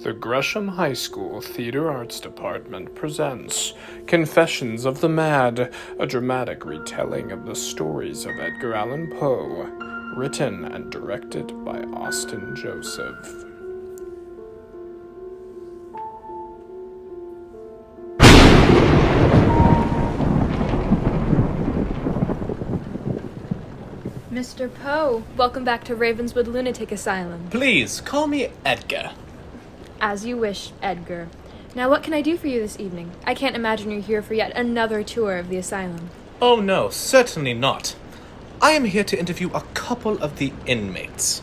The Gresham High School Theater Arts Department presents Confessions of the Mad, a dramatic retelling of the stories of Edgar Allan Poe, written and directed by Austin Joseph. Mr. Poe, welcome back to Ravenswood Lunatic Asylum. Please, call me Edgar. As you wish, Edgar. Now what can I do for you this evening? I can't imagine you're here for yet another tour of the asylum. Oh no, certainly not. I am here to interview a couple of the inmates.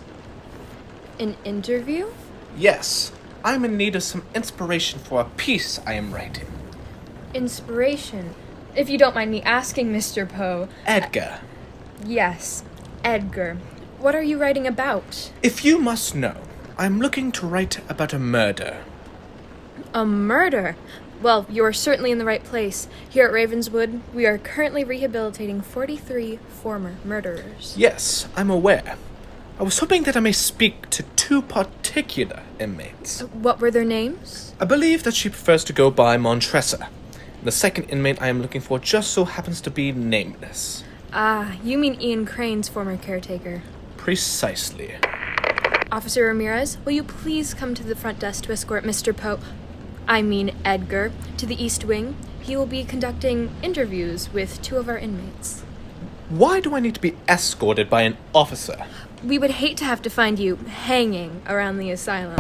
An interview? Yes, I'm in need of some inspiration for a piece I am writing. Inspiration? If you don't mind me asking, Mr. Poe. Edgar. Yes, Edgar. What are you writing about? If you must know, I'm looking to write about a murder. A murder? Well, you are certainly in the right place. Here at Ravenswood, we are currently rehabilitating 43 former murderers. Yes, I'm aware. I was hoping that I may speak to two particular inmates. What were their names? I believe that she prefers to go by Montresor. The second inmate I am looking for just so happens to be nameless. Ah, you mean Ian Crane's former caretaker. Precisely. Officer Ramirez, will you please come to the front desk to escort Mr. Poe, Edgar, to the East Wing? He will be conducting interviews with two of our inmates. Why do I need to be escorted by an officer? We would hate to have to find you hanging around the asylum.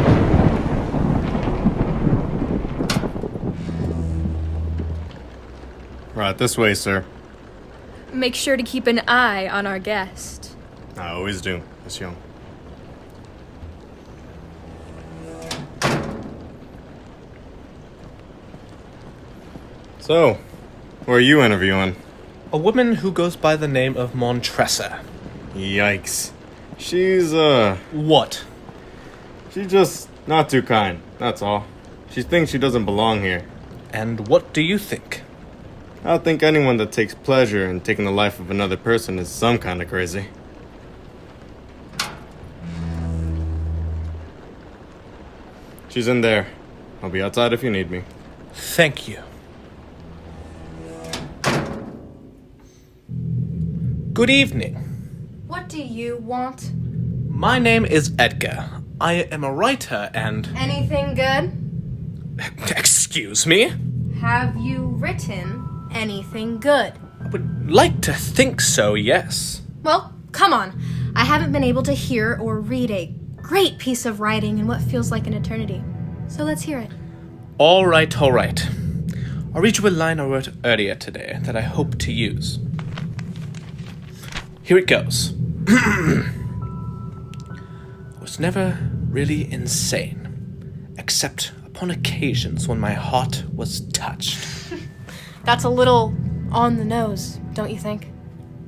Right, this way, sir. Make sure to keep an eye on our guest. I always do, Miss Young. So, who are you interviewing? A woman who goes by the name of Montresor. Yikes. She's, What? she's just not too kind, that's all. She thinks she doesn't belong here. And what do you think? I think anyone that takes pleasure in taking the life of another person is some kind of crazy. She's in there. I'll be outside if you need me. Thank you. Good evening. What do you want? My name is Edgar. I am a writer and... Anything good? Excuse me? Have you written anything good? I would like to think so, yes. Well, come on. I haven't been able to hear or read a great piece of writing in what feels like an eternity. So let's hear it. All right. I'll read you a line I wrote earlier today that I hope to use. Here it goes. I was never really insane, except upon occasions when my heart was touched. That's a little on the nose, don't you think?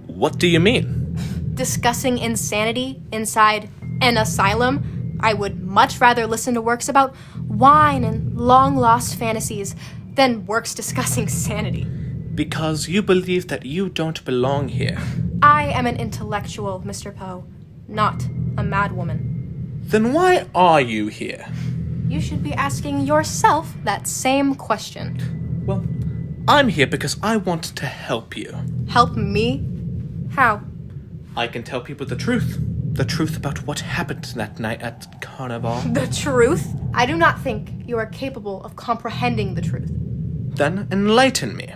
What do you mean? Discussing insanity inside an asylum? I would much rather listen to works about wine and long-lost fantasies than works discussing sanity. Because you believe that you don't belong here. I am an intellectual, Mr. Poe, not a madwoman. Then why are you here? You should be asking yourself that same question. Well, I'm here because I want to help you. Help me? How? I can tell people the truth. The truth about what happened that night at Carnival. The truth? I do not think you are capable of comprehending the truth. Then enlighten me.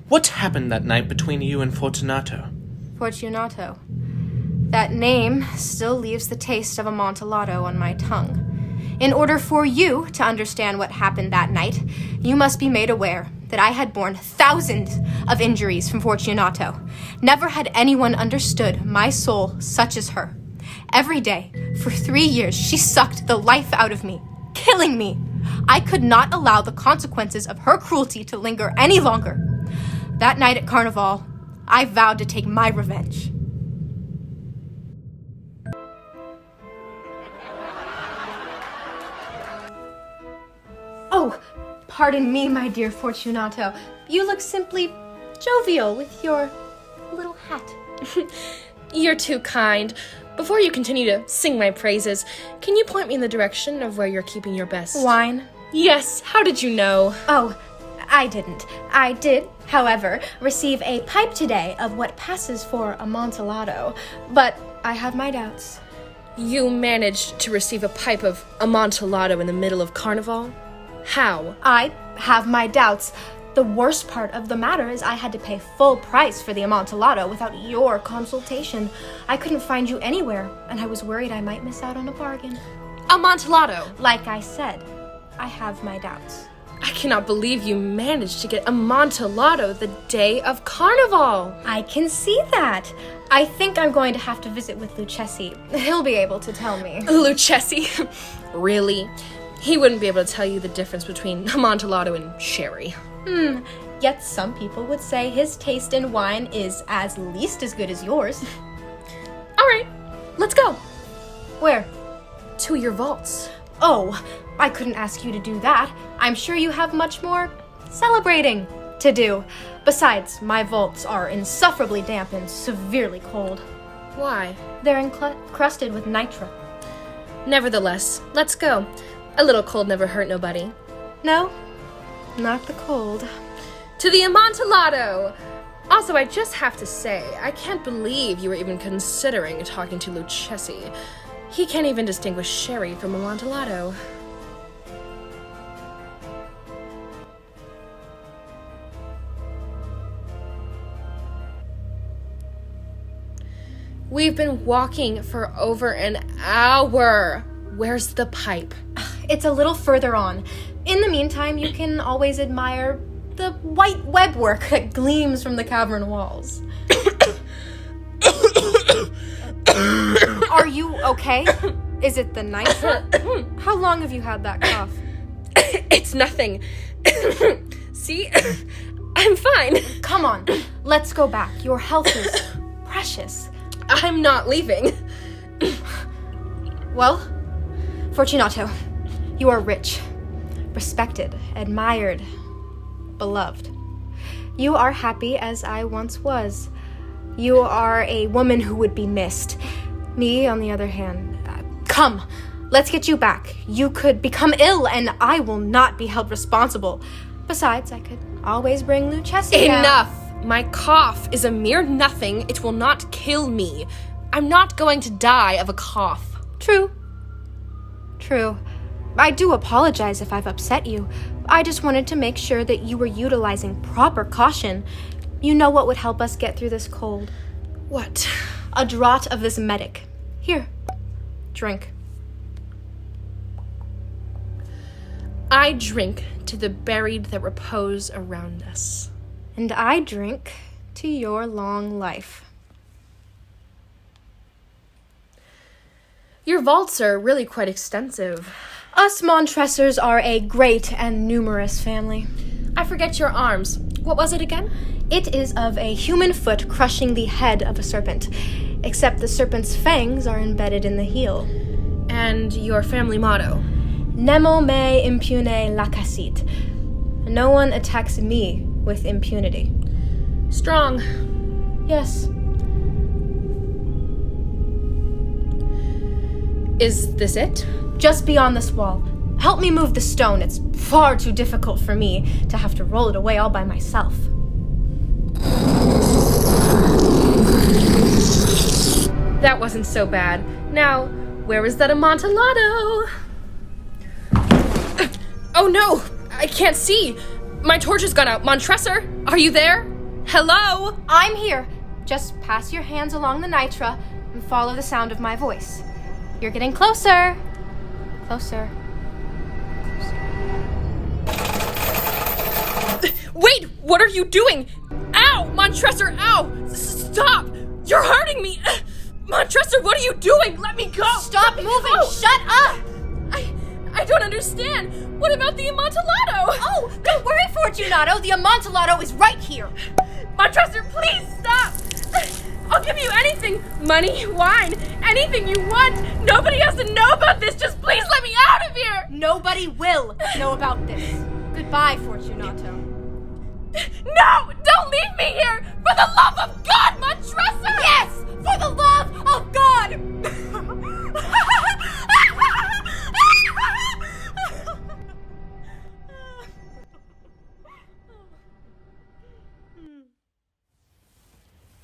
What happened that night between you and Fortunato? Fortunato. That name still leaves the taste of Amontillado on my tongue. In order for you to understand what happened that night, you must be made aware that I had borne thousands of injuries from Fortunato. Never had anyone understood my soul such as her. Every day, for 3 years, she sucked the life out of me, killing me. I could not allow the consequences of her cruelty to linger any longer. That night at Carnival, I vowed to take my revenge. Oh, pardon me, my dear Fortunato. You look simply jovial with your little hat. You're too kind. Before you continue to sing my praises, can you point me in the direction of where you're keeping your best Wine? Yes, how did you know? Oh, I didn't. I did, however, receive a pipe today of what passes for Amontillado, but I have my doubts. You managed to receive a pipe of Amontillado in the middle of Carnival? How? I have my doubts. The worst part of the matter is I had to pay full price for the Amontillado without your consultation. I couldn't find you anywhere, and I was worried I might miss out on a bargain. Amontillado! Like I said, I have my doubts. I cannot believe you managed to get Amontillado the day of Carnival! I can see that. I think I'm going to have to visit with Wutzke-See. He'll be able to tell me. Wutzke-See? Really? He wouldn't be able to tell you the difference between Amontillado and sherry. Yet some people would say his taste in wine is at least as good as yours. All right, let's go. Where? To your vaults. Oh, I couldn't ask you to do that. I'm sure you have much more celebrating to do. Besides, my vaults are insufferably damp and severely cold. Why? They're encrusted with nitra. Nevertheless, let's go. A little cold never hurt nobody. No, not the cold. To the Amontillado! Also, I just have to say, I can't believe you were even considering talking to Wutzke-See. He can't even distinguish sherry from Amontillado. We've been walking for over an hour. Where's the pipe? It's a little further on. In the meantime, you can always admire the white webwork that gleams from the cavern walls. Are you okay? Is it the nitra? How long have you had that cough? It's nothing. See? I'm fine. Come on, let's go back. Your health is precious. I'm not leaving. Well, Fortunato, you are rich, respected, admired, beloved. You are happy as I once was. You are a woman who would be missed. Me, on the other hand, come, let's get you back. You could become ill, and I will not be held responsible. Besides, I could always bring Wutzke-See down. Enough! My cough is a mere nothing. It will not kill me. I'm not going to die of a cough. True. I do apologize if I've upset you. I just wanted to make sure that you were utilizing proper caution. You know what would help us get through this cold? What? A draught of this medic. Here, drink. I drink to the buried that repose around us. And I drink to your long life. Your vaults are really quite extensive. Us Montresors are a great and numerous family. I forget your arms. What was it again? It is of a human foot crushing the head of a serpent, except the serpent's fangs are embedded in the heel. And your family motto? Nemo me impune lacessit. No one attacks me with impunity. Strong. Yes. Is this it? Just beyond this wall. Help me move the stone. It's far too difficult for me to have to roll it away all by myself. That wasn't so bad. Now, where is that Amontillado? Oh no! I can't see! My torch has gone out. Montresor, are you there? Hello? I'm here. Just pass your hands along the nitra and follow the sound of my voice. You're getting closer. Closer. Wait! What are you doing? Ow! Montresor, ow! Stop! You're hurting me! Montresor, what are you doing? Let me go! Stop moving! Shut up! I don't understand. What about the Amontillado? Oh, don't worry, Fortunato. The Amontillado is right here. Montresor, please stop! I'll give you anything. Money, wine, anything you want. Nobody has to know about this. Just please let me out of here. Nobody will know about this. Goodbye, Fortunato. No! Don't leave me here! For the love of God, Montresor! Yes! For the love of God!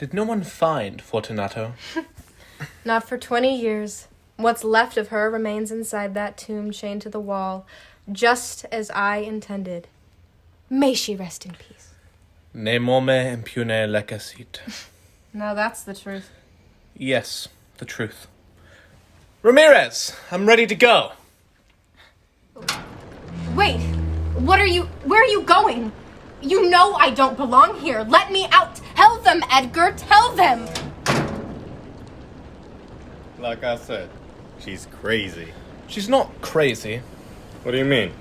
Did no one find Fortunato? Not for 20 years. What's left of her remains inside that tomb chained to the wall, just as I intended. May she rest in peace. Ne mome impune lecacit. Now that's the truth. Yes, the truth. Ramirez, I'm ready to go. Wait, where are you going? You know I don't belong here. Let me out. Tell them, Edgar, tell them. Like I said, she's crazy. She's not crazy. What do you mean?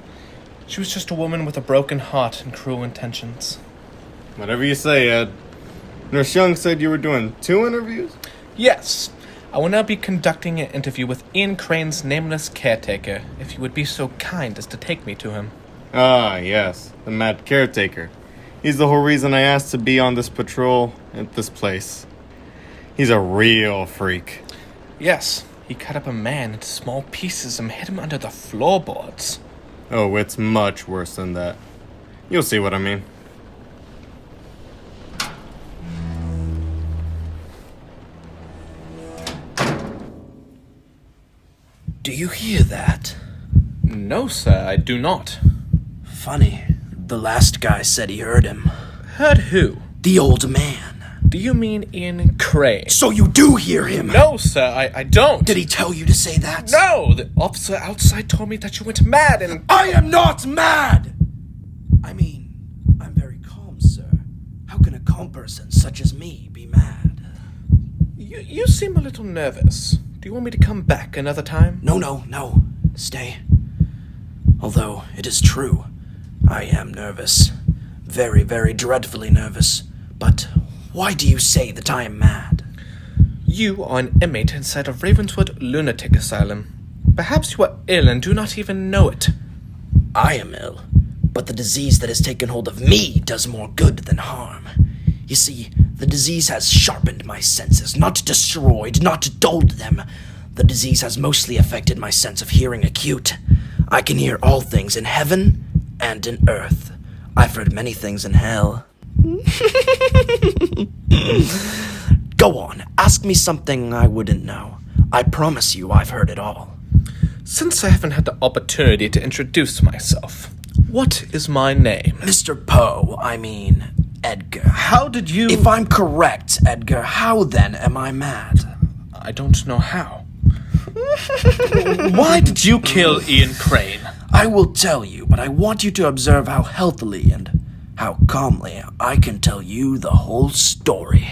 She was just a woman with a broken heart and cruel intentions. Whatever you say, Ed. Nurse Young said you were doing 2 interviews? Yes, I will now be conducting an interview with Ian Crane's nameless caretaker, if you would be so kind as to take me to him. Ah, yes, the mad caretaker. He's the whole reason I asked to be on this patrol at this place. He's a real freak. Yes, he cut up a man into small pieces and hid him under the floorboards. Oh, it's much worse than that. You'll see what I mean. Do you hear that? No, sir, I do not. Funny. The last guy said he heard him. Heard who? The old man. Do you mean Ian Crane? So you do hear him? No, sir, I don't. Did he tell you to say that? No! The officer outside told me that you went mad and... I am not mad! I mean, I'm very calm, sir. How can a calm person such as me be mad? You seem a little nervous. Do you want me to come back another time? No. Stay. Although, it is true. I am nervous. Very, very dreadfully nervous. But why do you say that I am mad? You are an inmate inside of Ravenswood Lunatic Asylum. Perhaps you are ill and do not even know it. I am ill, but the disease that has taken hold of me does more good than harm. You see, the disease has sharpened my senses, not destroyed, not dulled them. The disease has mostly affected my sense of hearing acute. I can hear all things in heaven and in earth. I've heard many things in hell. Go on, ask me something I wouldn't know. I promise you I've heard it all. Since I haven't had the opportunity to introduce myself, what is my name? Mr. Poe, I mean, Edgar. How did you... If I'm correct, Edgar, how then am I mad? I don't know how. Why did you kill Ian Crane? I will tell you, but I want you to observe how healthily and how calmly I can tell you the whole story.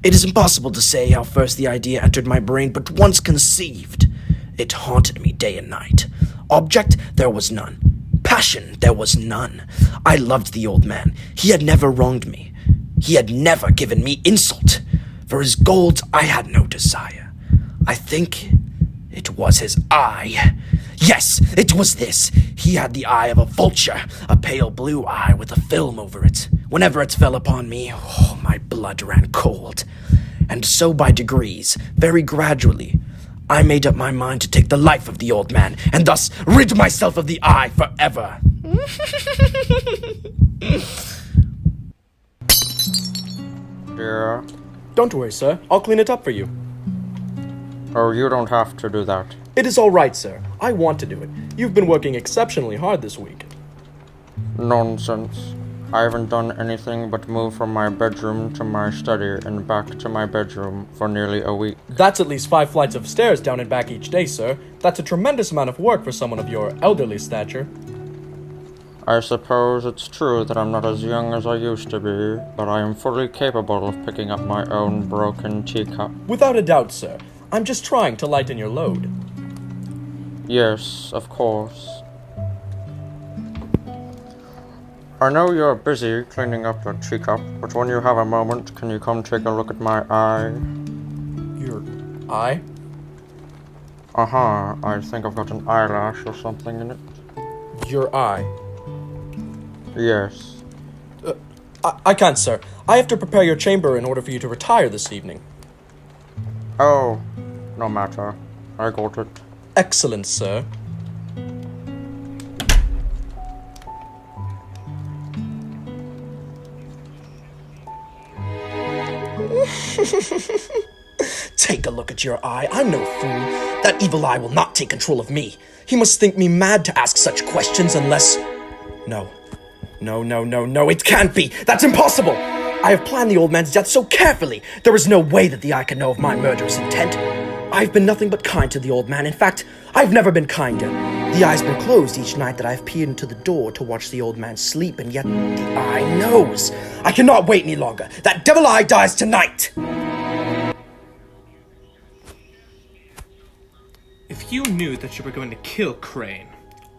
It is impossible to say how first the idea entered my brain, but once conceived, it haunted me day and night. Object, there was none. Passion, there was none. I loved the old man. He had never wronged me. He had never given me insult. For his gold, I had no desire. I think it was his eye. Yes, it was this. He had the eye of a vulture, a pale blue eye with a film over it. Whenever it fell upon me, oh, my blood ran cold. And so by degrees, very gradually, I made up my mind to take the life of the old man, and thus rid myself of the eye forever. Yeah. Don't worry, sir. I'll clean it up for you. Oh, you don't have to do that. It is all right, sir. I want to do it. You've been working exceptionally hard this week. Nonsense. I haven't done anything but move from my bedroom to my study and back to my bedroom for nearly a week. That's at least 5 flights of stairs down and back each day, sir. That's a tremendous amount of work for someone of your elderly stature. I suppose it's true that I'm not as young as I used to be, but I am fully capable of picking up my own broken teacup. Without a doubt, sir. I'm just trying to lighten your load. Yes, of course. I know you're busy cleaning up your teacup, but when you have a moment, can you come take a look at my eye? Your eye? Uh-huh, I think I've got an eyelash or something in it. Your eye? Yes. I can't, sir. I have to prepare your chamber in order for you to retire this evening. Oh, no matter. I got it. Excellent, sir. Take a look at your eye. I'm no fool. That evil eye will not take control of me. He must think me mad to ask such questions unless... No, it can't be! That's impossible! I have planned the old man's death so carefully. There is no way that the eye can know of my murderous intent. I've been nothing but kind to the old man. In fact, I've never been kinder. The eye's been closed each night that I've peered into the door to watch the old man sleep, and yet the eye knows. I cannot wait any longer. That devil eye dies tonight! If you knew that you were going to kill Crane,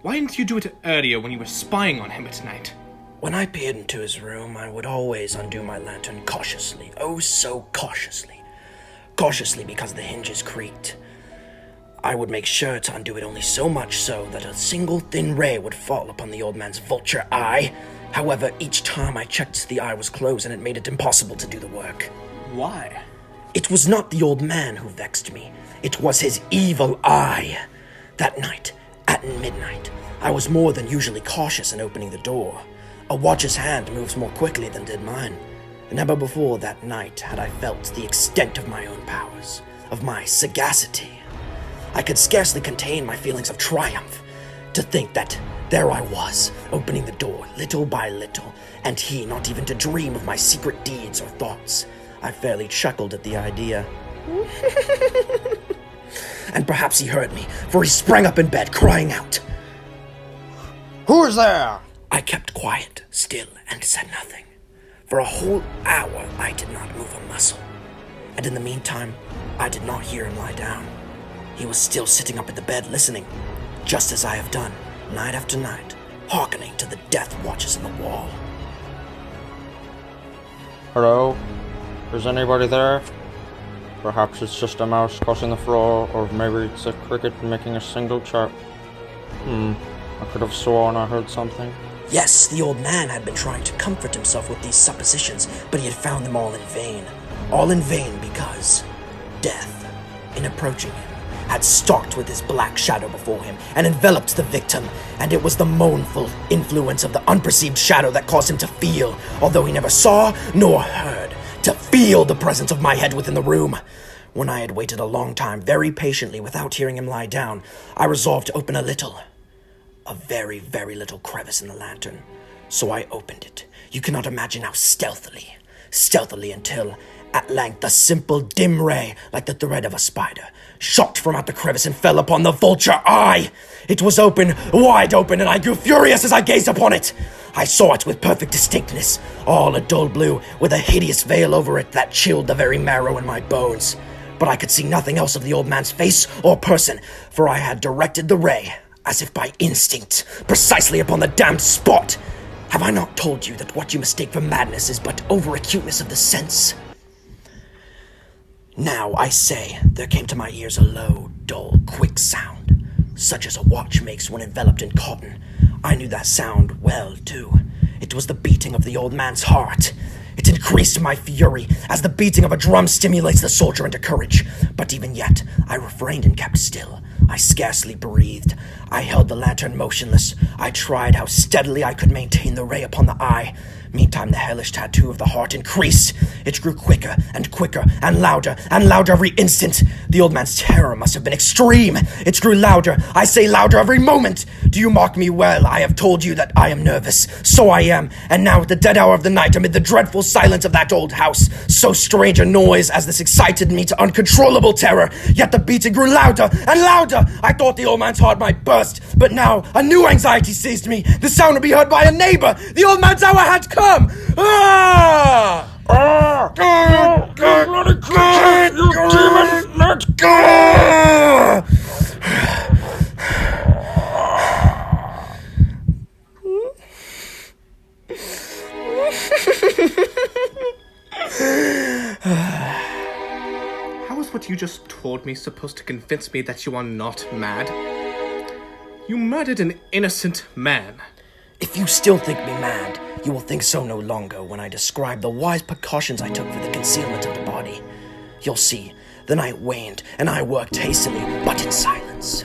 why didn't you do it earlier when you were spying on him at night? When I peered into his room, I would always undo my lantern cautiously. Oh, so cautiously. Cautiously because the hinges creaked. I would make sure to undo it only so much so that a single thin ray would fall upon the old man's vulture eye. However, each time I checked, the eye was closed and it made it impossible to do the work. Why? It was not the old man who vexed me. It was his evil eye. That night, at midnight, I was more than usually cautious in opening the door. A watch's hand moves more quickly than did mine. Never before that night had I felt the extent of my own powers, of my sagacity. I could scarcely contain my feelings of triumph. To think that there I was, opening the door little by little, and he not even to dream of my secret deeds or thoughts. I fairly chuckled at the idea. And perhaps he heard me, for he sprang up in bed, crying out. Who is there? I kept quiet, still, and said nothing. For a whole hour, I did not move a muscle. And in the meantime, I did not hear him lie down. He was still sitting up in the bed, listening, just as I have done, night after night, hearkening to the death watches in the wall. Hello? Is anybody there? Perhaps it's just a mouse crossing the floor, or maybe it's a cricket making a single chirp. I could have sworn I heard something. Yes, the old man had been trying to comfort himself with these suppositions, but he had found them all in vain. All in vain because death, in approaching him, had stalked with his black shadow before him and enveloped the victim, and it was the mournful influence of the unperceived shadow that caused him to feel, although he never saw nor heard, to feel the presence of my head within the room. When I had waited a long time, very patiently, without hearing him lie down, I resolved to open a very, very little crevice in the lantern. So I opened it. You cannot imagine how stealthily until, at length, a simple dim ray, like the thread of a spider, shot from out the crevice and fell upon the vulture eye. It was open, wide open, and I grew furious as I gazed upon it. I saw it with perfect distinctness, all a dull blue, with a hideous veil over it that chilled the very marrow in my bones. But I could see nothing else of the old man's face or person, for I had directed the ray, as if by instinct, precisely upon the damned spot. Have I not told you that what you mistake for madness is but over-acuteness of the sense? Now, I say, there came to my ears a low, dull, quick sound, such as a watch makes when enveloped in cotton. I knew that sound well, too. It was the beating of the old man's heart. It increased my fury, as the beating of a drum stimulates the soldier into courage. But even yet, I refrained and kept still. I scarcely breathed. I held the lantern motionless. I tried how steadily I could maintain the ray upon the eye. Meantime, the hellish tattoo of the heart increased. It grew quicker and quicker and louder every instant. The old man's terror must have been extreme. It grew louder, I say louder every moment. Do you mark me well? I have told you that I am nervous. So I am. And now at the dead hour of the night, amid the dreadful silence of that old house, so strange a noise as this excited me to uncontrollable terror. Yet the beating grew louder and louder. I thought the old man's heart might burst. But now a new anxiety seized me. The sound would be heard by a neighbor. The old man's hour had come. Ah! You demon! Let's go! How is what you just told me supposed to convince me that you are not mad? You murdered an innocent man. If you still think me mad, you will think so no longer when I describe the wise precautions I took for the concealment of the body. You'll see, the night waned, and I worked hastily, but in silence.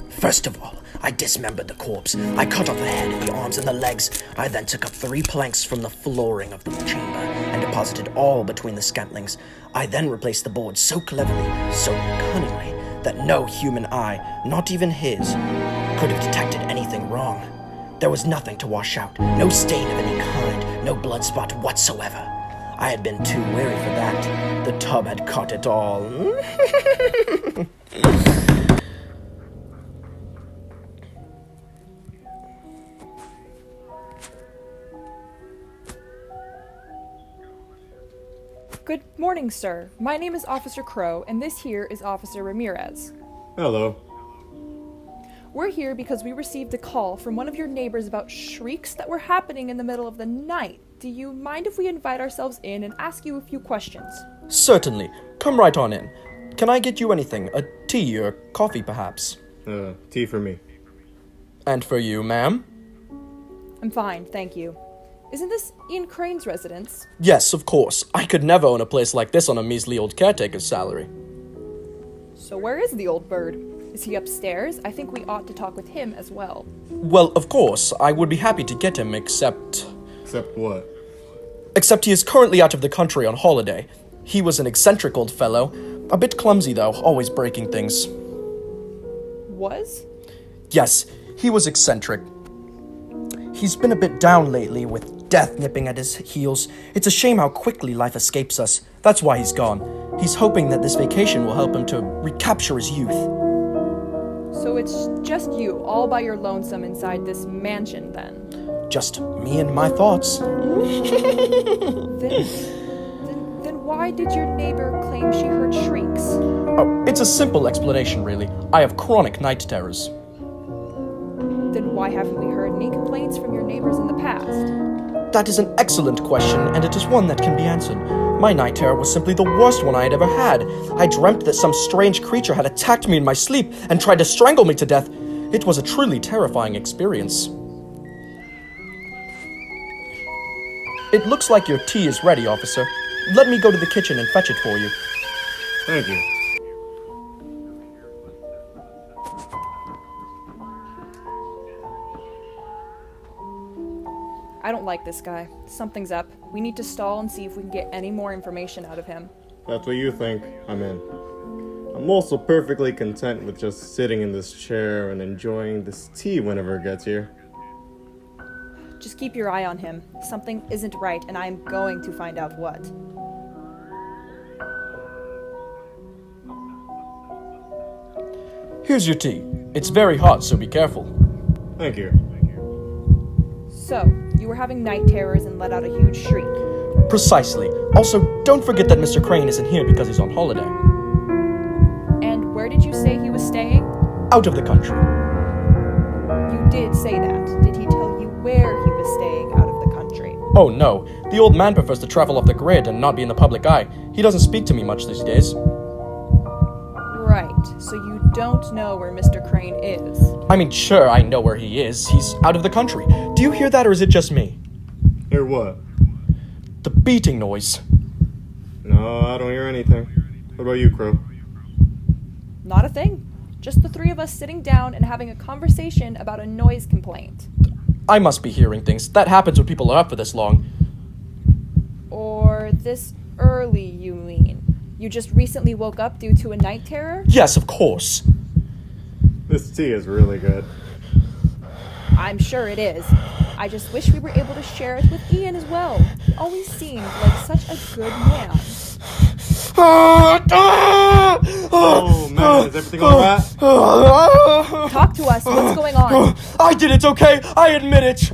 First of all, I dismembered the corpse. I cut off the head, the arms, and the legs. I then took up 3 planks from the flooring of the chamber and deposited all between the scantlings. I then replaced the boards so cleverly, so cunningly, that no human eye, not even his, could have detected anything wrong. There was nothing to wash out, no stain of any kind, no blood spot whatsoever. I had been too wary for that. The tub had caught it all. Good morning, sir. My name is Officer Crowe, and this here is Officer Ramirez. Hello. We're here because we received a call from one of your neighbors about shrieks that were happening in the middle of the night. Do you mind if we invite ourselves in and ask you a few questions? Certainly. Come right on in. Can I get you anything? A tea or coffee, perhaps? Tea for me. And for you, ma'am? I'm fine, thank you. Isn't this Ian Crane's residence? Yes, of course. I could never own a place like this on a measly old caretaker's salary. So where is the old bird? Is he upstairs? I think we ought to talk with him as well. Well, of course, I would be happy to get him, except... Except what? Except he is currently out of the country on holiday. He was an eccentric old fellow. A bit clumsy, though, always breaking things. Was? Yes, he was eccentric. He's been a bit down lately, with death nipping at his heels. It's a shame how quickly life escapes us. That's why he's gone. He's hoping that this vacation will help him to recapture his youth. So it's just you, all by your lonesome inside this mansion, then? Just me and my thoughts. Then why did your neighbor claim she heard shrieks? Oh, it's a simple explanation, really. I have chronic night terrors. Then why haven't we heard any complaints from your neighbors in the past? That is an excellent question, and it is one that can be answered. My night terror was simply the worst one I had ever had. I dreamt that some strange creature had attacked me in my sleep and tried to strangle me to death. It was a truly terrifying experience. It looks like your tea is ready, officer. Let me go to the kitchen and fetch it for you. Thank you. I don't like this guy. Something's up. We need to stall and see if we can get any more information out of him. That's what you think. I'm in. I'm also perfectly content with just sitting in this chair and enjoying this tea whenever it gets here. Just keep your eye on him. Something isn't right, and I'm going to find out what. Here's your tea. It's very hot, so be careful. Thank you. So, you were having night terrors and let out a huge shriek. Precisely. Also, don't forget that Mr. Crane isn't here because he's on holiday. And where did you say he was staying? Out of the country. You did say that. Did he tell you where he was staying out of the country? Oh no, the old man prefers to travel off the grid and not be in the public eye. He doesn't speak to me much these days. Right, so you don't know where Mr. Crane is. I mean, sure, I know where he is. He's out of the country. Do you hear that, or is it just me? Hear what? The beating noise. No, I don't hear anything. What about you, Crowe? Not a thing. Just the 3 of us sitting down and having a conversation about a noise complaint. I must be hearing things. That happens when people are up for this long. Or this early, you mean? You just recently woke up due to a night terror? Yes, of course. This tea is really good. I'm sure it is. I just wish we were able to share it with Ian as well. He always seemed like such a good man. Oh man, is everything alright? Talk to us. What's going on? I did it, okay? I admit it.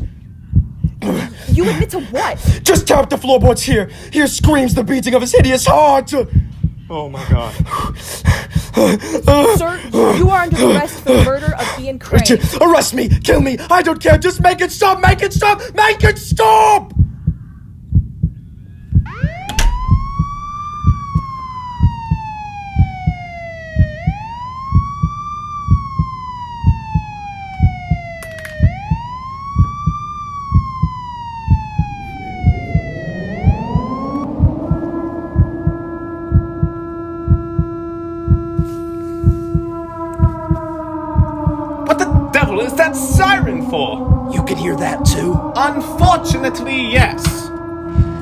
You admit to what? Just tap the floorboards here. Here screams the beating of his hideous heart. Oh my god. Sir, you are under arrest for the murder of Ian Crane. Arrest me! Kill me! I don't care! Just make it stop! Make it stop! Make it stop! is that siren for? You can hear that too? Unfortunately, yes.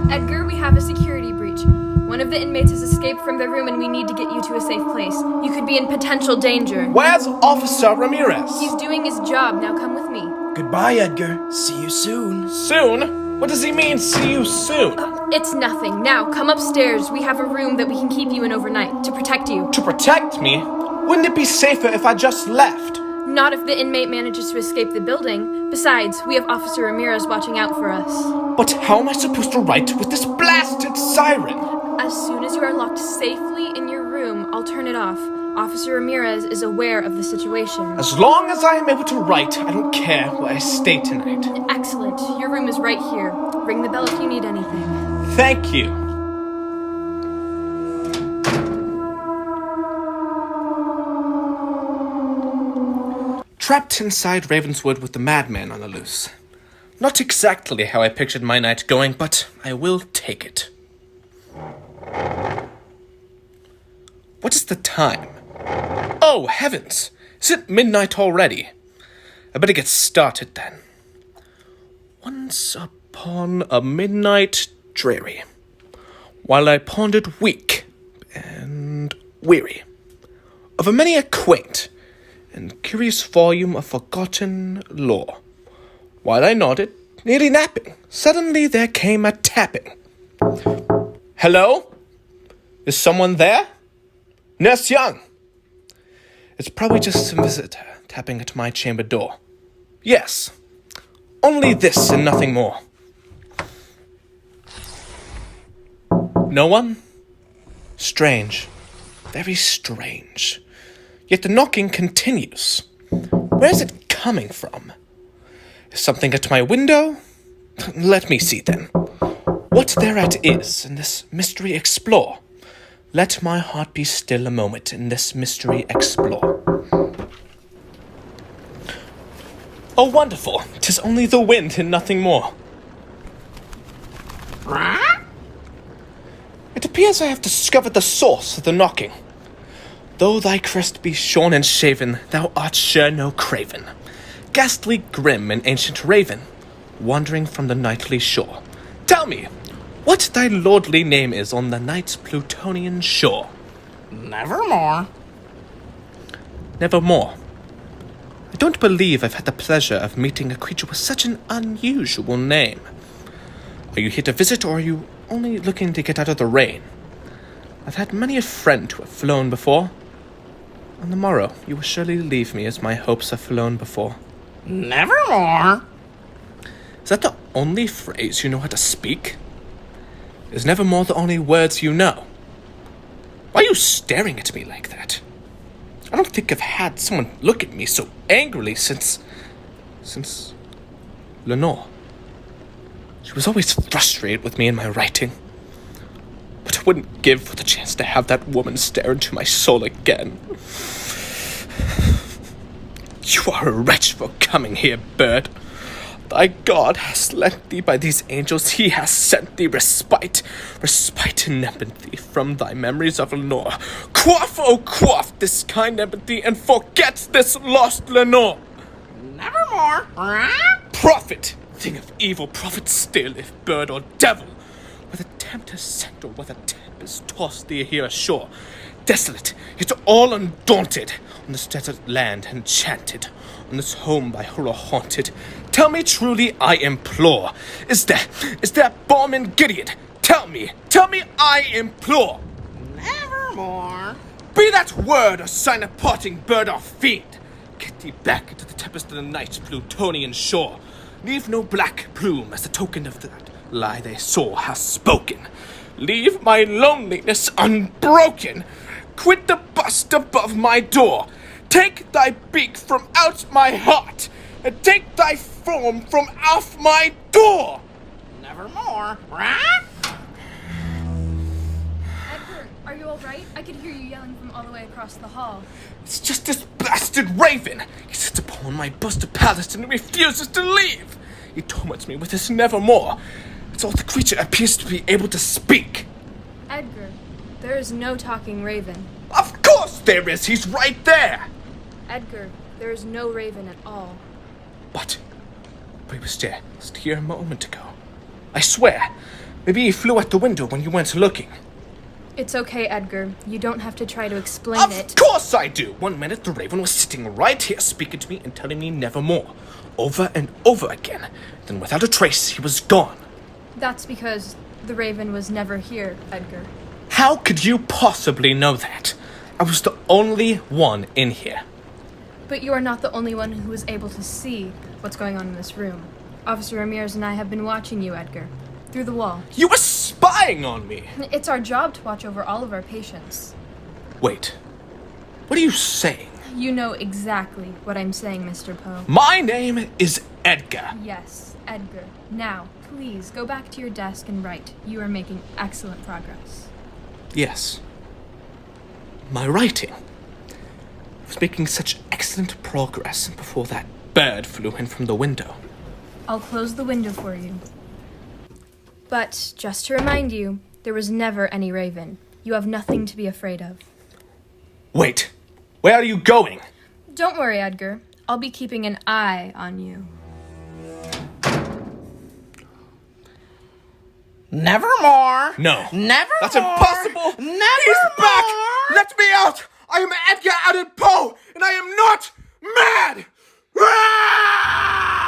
Edgar, we have a security breach. One of the inmates has escaped from the room and we need to get you to a safe place. You could be in potential danger. Where's Officer Ramirez? He's doing his job. Now come with me. Goodbye, Edgar. See you soon. Soon? What does he mean, see you soon? It's nothing. Now, come upstairs. We have a room that we can keep you in overnight to protect you. To protect me? Wouldn't it be safer if I just left? Not if the inmate manages to escape the building. Besides, we have Officer Ramirez watching out for us. But how am I supposed to write with this blasted siren? As soon as you are locked safely in your room, I'll turn it off. Officer Ramirez is aware of the situation. As long as I am able to write, I don't care where I stay tonight. Excellent. Your room is right here. Ring the bell if you need anything. Thank you. Trapped inside Ravenswood with the madman on the loose. Not exactly how I pictured my night going, but I will take it. What is the time? Oh, heavens! Is it midnight already? I better get started then. Once upon a midnight dreary, while I pondered weak and weary over many a quaint and curious volume of forgotten lore, while I nodded, nearly napping, suddenly there came a tapping. Hello? Is someone there? Nurse Young! It's probably just some visitor tapping at my chamber door. Yes, only this and nothing more. No one? Strange. Very strange. Yet the knocking continues. Where is it coming from? Is something at my window? Let me see then. What thereat is in this mystery explore. Let my heart be still a moment in this mystery explore. Oh, wonderful! 'Tis only the wind and nothing more. It appears I have discovered the source of the knocking. Though thy crest be shorn and shaven, thou art sure no craven. Ghastly, grim, and ancient raven, wandering from the nightly shore. Tell me, what thy lordly name is on the night's Plutonian shore? Nevermore. Nevermore. I don't believe I've had the pleasure of meeting a creature with such an unusual name. Are you here to visit, or are you only looking to get out of the rain? I've had many a friend who have flown before. On the morrow, you will surely leave me as my hopes have flown before. Nevermore. Is that the only phrase you know how to speak? Is nevermore the only words you know? Why are you staring at me like that? I don't think I've had someone look at me so angrily since Lenore. She was always frustrated with me in my writing. But I wouldn't give for the chance to have that woman stare into my soul again. You are a wretch for coming here, bird. Thy God has lent thee by these angels, he has sent thee respite and empathy from thy memories of Lenore. Quaff, oh quaff this kind empathy, and forget this lost Lenore. Nevermore. Prophet, thing of evil, prophet still, if bird or devil, whether tempter sent or whether tempest tossed thee here ashore, desolate, yet all undaunted, on this desert land enchanted, on this home by horror haunted. Tell me truly, I implore, is there balm in Gideon? Tell me, I implore. Nevermore. Be that word a sign of parting, bird or fiend. Get thee back into the tempest of the night's Plutonian shore. Leave no black plume as the token of that lie they saw has spoken. Leave my loneliness unbroken. Quit the bust above my door. Take thy beak from out my heart, and take thy form from off my door. Nevermore. Edgar, are you alright? I could hear you yelling from all the way across the hall. It's just this blasted raven. He sits upon my busted palace and refuses to leave. He torments me with his nevermore. It's all the creature appears to be able to speak. Edgar, there is no talking raven. Of course there is. He's right there. Edgar, there is no raven at all. But he was just here a moment ago. I swear. Maybe he flew out the window when you weren't looking. It's okay, Edgar. You don't have to try to explain it. Of course I do! 1 minute the Raven was sitting right here speaking to me and telling me nevermore. Over and over again. Then without a trace, he was gone. That's because the Raven was never here, Edgar. How could you possibly know that? I was the only one in here. But you are not the only one who was able to see what's going on in this room. Officer Ramirez and I have been watching you, Edgar. Through the wall. You were spying on me! It's our job to watch over all of our patients. Wait. What are you saying? You know exactly what I'm saying, Mr. Poe. My name is Edgar. Yes, Edgar. Now, please, go back to your desk and write. You are making excellent progress. Yes. My writing. I was making such excellent progress before that bird flew in from the window. I'll close the window for you. But, just to remind you, there was never any Raven. You have nothing to be afraid of. Wait. Where are you going? Don't worry, Edgar. I'll be keeping an eye on you. Nevermore. No. Never. That's impossible. Never. He's back. Let me out. I am Edgar Allan Poe, and I am not mad. Ah!